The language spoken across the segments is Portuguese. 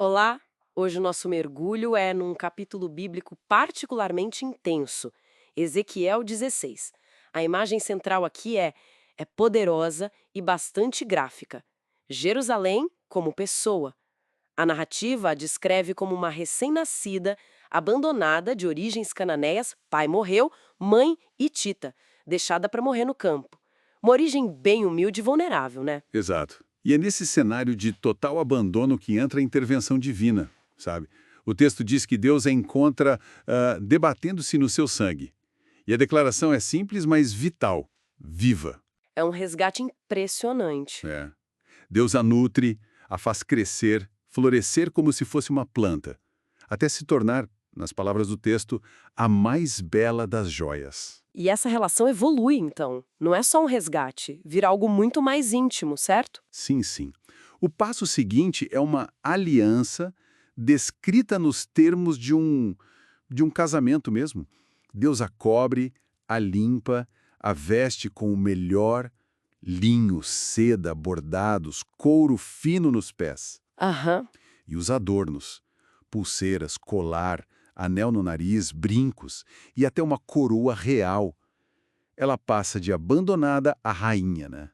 Olá! Hoje o nosso mergulho é num capítulo bíblico particularmente intenso, Ezequiel 16. A imagem central aqui é poderosa e bastante gráfica. Jerusalém como pessoa. A narrativa a descreve como uma recém-nascida, abandonada de origens cananeias, pai morreu, mãe hitita, deixada para morrer no campo. Uma origem bem humilde e vulnerável, né? Exato. E é nesse cenário de total abandono que entra a intervenção divina, sabe? O texto diz que Deus a encontra debatendo-se no seu sangue. E a declaração é simples, mas vital, viva. É um resgate impressionante. É. Deus a nutre, a faz crescer, florescer como se fosse uma planta, até se tornar, nas palavras do texto, a mais bela das joias. E essa relação evolui, então. Não é só um resgate, vira algo muito mais íntimo, certo? Sim, sim. O passo seguinte é uma aliança descrita nos termos de um casamento mesmo. Deus a cobre, a limpa, a veste com o melhor linho, seda, bordados, couro fino nos pés. Aham. E os adornos, pulseiras, colar, anel no nariz, brincos e até uma coroa real. Ela passa de abandonada a rainha, né?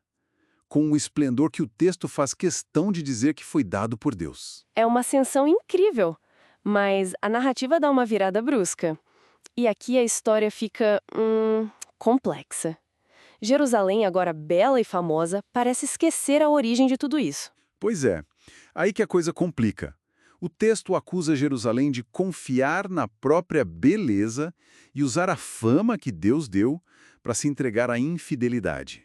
Com um esplendor que o texto faz questão de dizer que foi dado por Deus. É uma ascensão incrível, mas a narrativa dá uma virada brusca. E aqui a história fica, complexa. Jerusalém, agora bela e famosa, parece esquecer a origem de tudo isso. Pois é, aí que a coisa complica. O texto acusa Jerusalém de confiar na própria beleza e usar a fama que Deus deu para se entregar à infidelidade.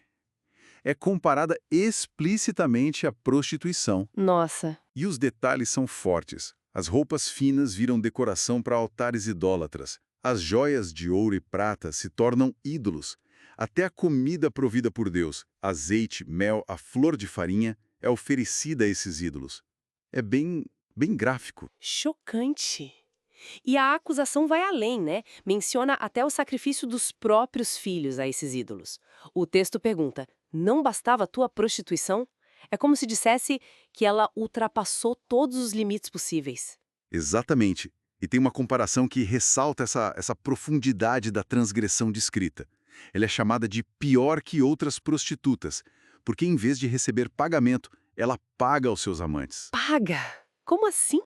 É comparada explicitamente à prostituição. Nossa, E os detalhes são fortes. As roupas finas viram decoração para altares idólatras. As joias de ouro e prata se tornam ídolos. Até a comida provida por Deus, azeite, mel, a flor de farinha, é oferecida a esses ídolos. É bem gráfico. chocante. E a acusação vai além, né? Menciona até o sacrifício dos próprios filhos a esses ídolos. O texto pergunta: não bastava a tua prostituição? É como se dissesse que ela ultrapassou todos os limites possíveis. Exatamente. E tem uma comparação que ressalta essa profundidade da transgressão descrita. Ela é chamada de pior que outras prostitutas, porque em vez de receber pagamento, ela paga aos seus amantes. Paga? Como assim?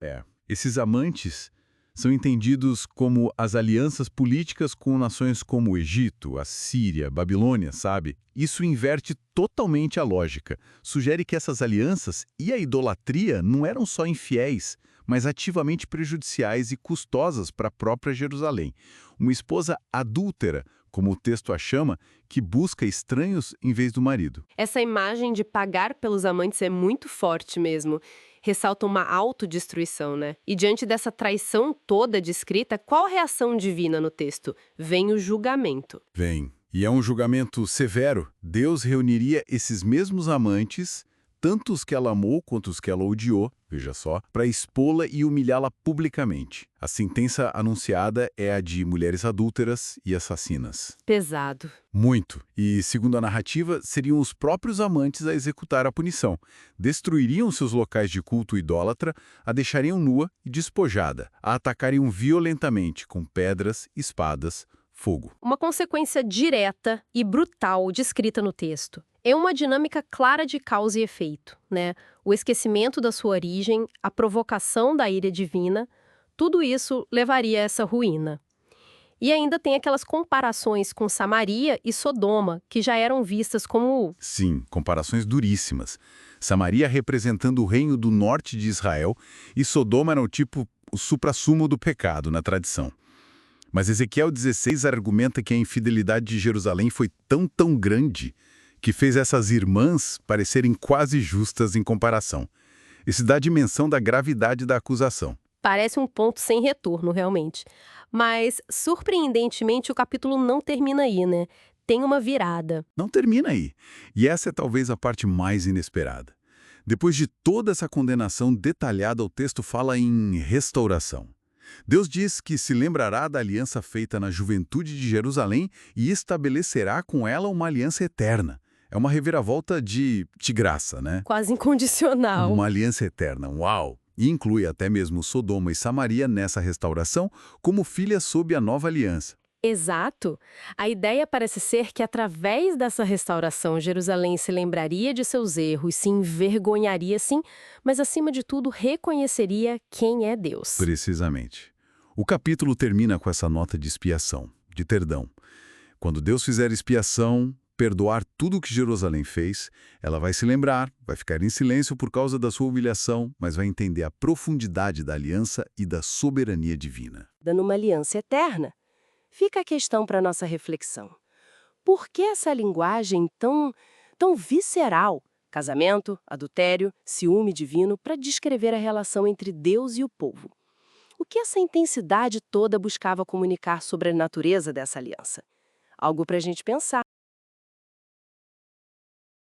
Esses amantes são entendidos como as alianças políticas com nações como o Egito, a Síria, Babilônia, sabe? Isso inverte totalmente a lógica. Sugere que essas alianças e a idolatria não eram só infiéis, mas ativamente prejudiciais e custosas para a própria Jerusalém. Uma esposa adúltera, como o texto a chama, que busca estranhos em vez do marido. Essa imagem de pagar pelos amantes é muito forte mesmo. Ressalta uma autodestruição, né? E diante dessa traição toda descrita, qual a reação divina no texto? Vem o julgamento. Vem. E é um julgamento severo. Deus reuniria esses mesmos amantes, tanto os que ela amou quanto os que ela odiou, veja só, para expô-la e humilhá-la publicamente. A sentença anunciada é a de mulheres adúlteras e assassinas. Pesado. Muito. E, segundo a narrativa, seriam os próprios amantes a executar a punição. Destruiriam seus locais de culto idólatra, a deixariam nua e despojada, a atacariam violentamente com pedras, espadas, fogo. Uma consequência direta e brutal descrita no texto. É uma dinâmica clara de causa e efeito, né? O esquecimento da sua origem, a provocação da ira divina, tudo isso levaria a essa ruína. E ainda tem aquelas comparações com Samaria e Sodoma, que já eram vistas como... Sim, comparações duríssimas. Samaria representando o reino do norte de Israel e Sodoma era o suprassumo do pecado na tradição. Mas Ezequiel 16 argumenta que a infidelidade de Jerusalém foi tão grande que fez essas irmãs parecerem quase justas em comparação. Isso dá a dimensão da gravidade da acusação. Parece um ponto sem retorno, realmente. Mas, surpreendentemente, o capítulo não termina aí, né? Tem uma virada. Não termina aí. E essa é talvez a parte mais inesperada. Depois de toda essa condenação detalhada, o texto fala em restauração. Deus diz que se lembrará da aliança feita na juventude de Jerusalém e estabelecerá com ela uma aliança eterna. É uma reviravolta de graça, né? Quase incondicional. Uma aliança eterna, uau! E inclui até mesmo Sodoma e Samaria nessa restauração como filhas sob a nova aliança. Exato. A ideia parece ser que, através dessa restauração, Jerusalém se lembraria de seus erros, se envergonharia sim, mas, acima de tudo, reconheceria quem é Deus. Precisamente. O capítulo termina com essa nota de expiação, de perdão. Quando Deus fizer expiação, perdoar tudo o que Jerusalém fez, ela vai se lembrar, vai ficar em silêncio por causa da sua humilhação, mas vai entender a profundidade da aliança e da soberania divina. Dando uma aliança eterna. Fica a questão para nossa reflexão. Por que essa linguagem tão visceral, casamento, adultério, ciúme divino, para descrever a relação entre Deus e o povo? O que essa intensidade toda buscava comunicar sobre a natureza dessa aliança? Algo para a gente pensar.